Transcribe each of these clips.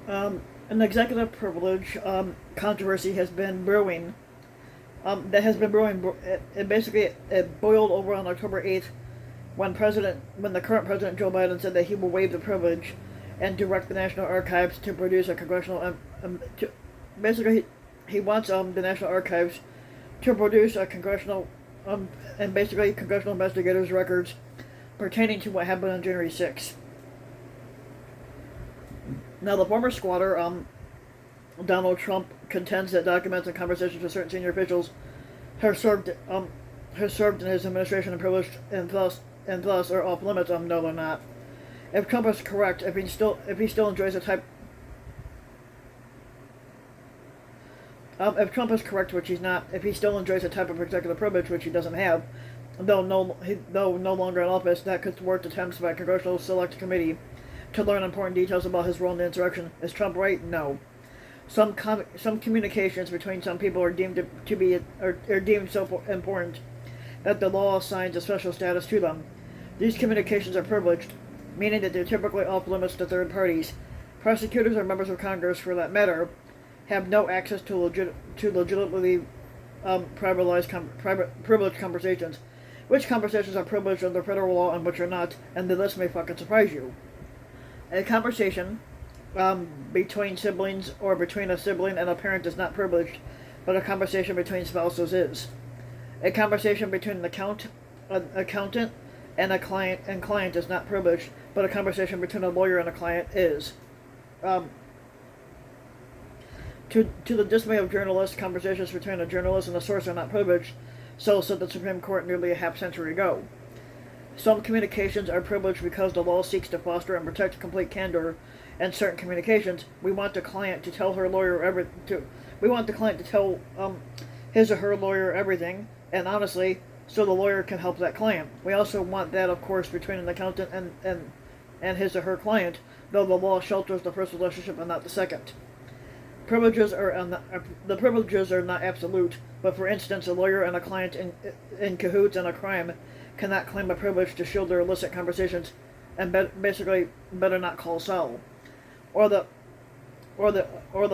An executive privilege controversy has been brewing. That has been brewing. It boiled over on October 8th when the current president Joe Biden said that he will waive the privilege and direct the National Archives to produce a congressional. Basically, he wants the National Archives to produce a congressional and basically congressional investigators' records pertaining to what happened on January 6th. Now, the former squatter, Donald Trump, contends that documents and conversations with certain senior officials have served in his administration and privileged and thus are off limits. No, they're not. If Trump is correct, if he still enjoys a type, if Trump is correct, which he's not, if he still enjoys a type of executive privilege, which he doesn't have, though no longer in office, that could thwart attempts by a congressional select committee to learn important details about his role in the insurrection. Is Trump right? No. Some communications between some people are deemed so important that the law assigns a special status to them. These communications are privileged, meaning that they're typically off limits to third parties. Prosecutors or members of Congress, for that matter, have no access to legitimately privileged conversations. Which conversations are privileged under federal law and which are not, and the list may fucking surprise you. A conversation between siblings or between a sibling and a parent is not privileged, but a conversation between spouses is. A conversation between an accountant and a client is not privileged, but a conversation between a lawyer and a client is. To the dismay of journalists, conversations between a journalist and a source are not privileged, so said the Supreme Court nearly a half-century ago. Some communications are privileged because the law seeks to foster and protect complete candor in certain communications. We want the client to tell his or her lawyer everything, and honestly, so the lawyer can help that client. We also want that, of course, between an accountant and his or her client, though the law shelters the first relationship and not the second. The privileges are not absolute, but for instance, a lawyer and a client in cahoots in a crime cannot claim a privilege to shield their illicit conversations, and basically better not call Saul, or the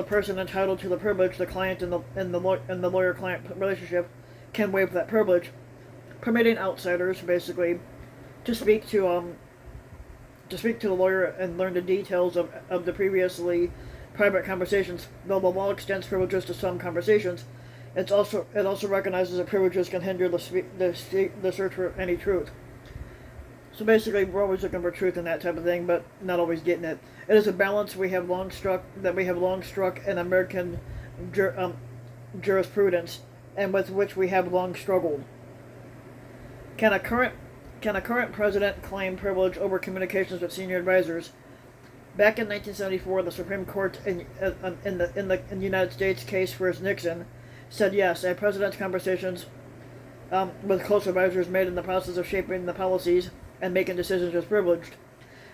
person entitled to the privilege, the client in the lawyer-client relationship, can waive that privilege, permitting outsiders basically to speak to the lawyer and learn the details of the previously private conversations. Though the law extends privileges to some conversations, it also recognizes that privileges can hinder the search for any truth. So basically, we're always looking for truth and that type of thing, but not always getting it. It is a balance we have long struck in American jurisprudence, and with which we have long struggled. Can a current president claim privilege over communications with senior advisors? Back in 1974, the Supreme Court in the United States case versus Nixon said yes, a president's conversations with close advisors made in the process of shaping the policies and making decisions was privileged.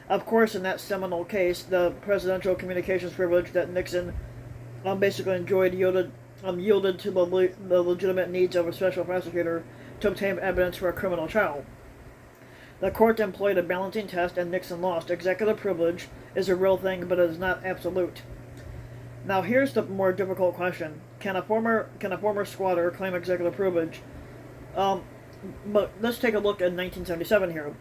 Of course, in that seminal case, the presidential communications privilege that Nixon basically enjoyed yielded to the legitimate needs of a special prosecutor to obtain evidence for a criminal trial. The court employed a balancing test and Nixon lost. Executive privilege is a real thing, but it is not absolute. Now here's the more difficult question. Can a former squatter claim executive privilege? But let's take a look at 1977 here.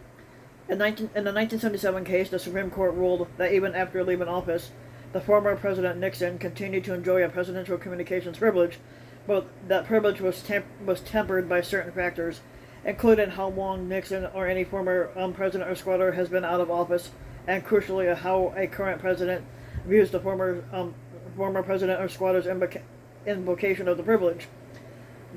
In the 1977 case, the Supreme Court ruled that even after leaving office, the former President Nixon continued to enjoy a presidential communications privilege, but that privilege was tempered by certain factors, including how long Nixon or any former president or squatter has been out of office, and crucially, how a current president views the former president or squatter's invocation of the privilege.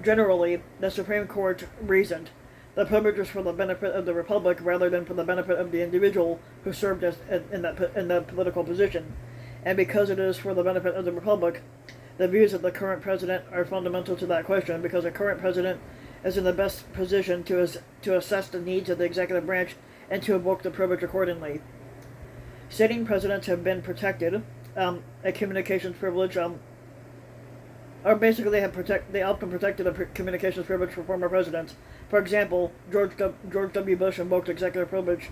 Generally, the Supreme Court reasoned the privilege was for the benefit of the republic rather than for the benefit of the individual who served in that political position, and because it is for the benefit of the republic, the views of the current president are fundamental to that question, because the current president is in the best position to assess the needs of the executive branch and to invoke the privilege accordingly. Sitting presidents have been protected, a communications privilege, or basically they often protected a communications privilege for former presidents. For example, George W. Bush invoked executive privilege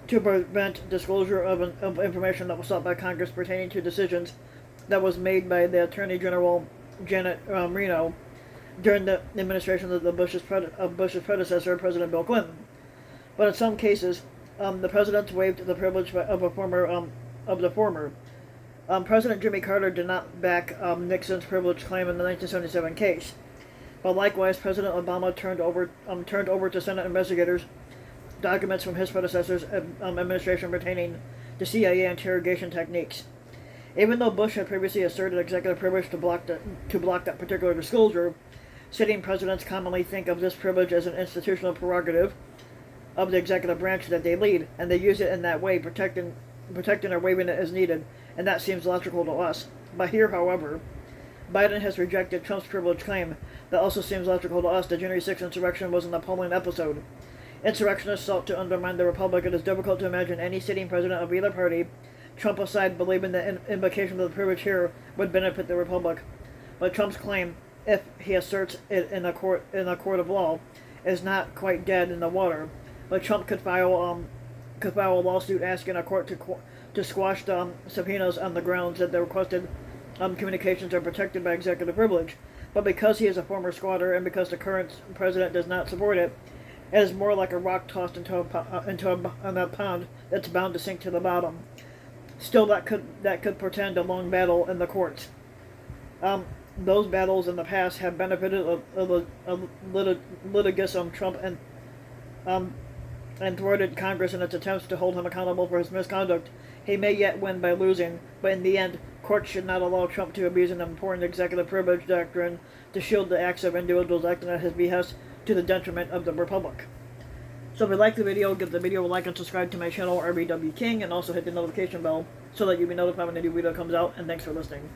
to prevent disclosure of information that was sought by Congress pertaining to decisions that was made by the Attorney General Janet Reno during the administration of Bush's predecessor, President Bill Clinton. But in some cases, the president waived the privilege of the former. President Jimmy Carter did not back Nixon's privilege claim in the 1977 case. But likewise, President Obama turned over to Senate investigators documents from his predecessor's administration pertaining to CIA interrogation techniques. Even though Bush had previously asserted executive privilege to block that particular disclosure, sitting presidents commonly think of this privilege as an institutional prerogative of the executive branch that they lead, and they use it in that way, protecting or waiving it as needed, and that seems logical to us. But here, however, Biden has rejected Trump's privilege claim. That also seems logical to us. The January 6th insurrection was an appalling episode. Insurrectionists sought to undermine the republic. It is difficult to imagine any sitting president of either party, Trump aside, believing that invocation of the privilege here would benefit the republic. But Trump's claim, if he asserts it in a court of law, is not quite dead in the water. But Trump could file a lawsuit asking a court to squash the subpoenas on the grounds that the requested communications are protected by executive privilege. But because he is a former squatter and because the current president does not support it, it is more like a rock tossed into a pond that's bound to sink to the bottom. Still, that could portend a long battle in the courts. Those battles in the past have benefited litigious Trump and thwarted Congress in its attempts to hold him accountable for his misconduct. He may yet win by losing, but in the end, courts should not allow Trump to abuse an important executive privilege doctrine to shield the acts of individuals acting at his behest to the detriment of the republic. So if you like the video, give the video a like and subscribe to my channel, RBW King, and also hit the notification bell so that you'll be notified when a new video comes out, and thanks for listening.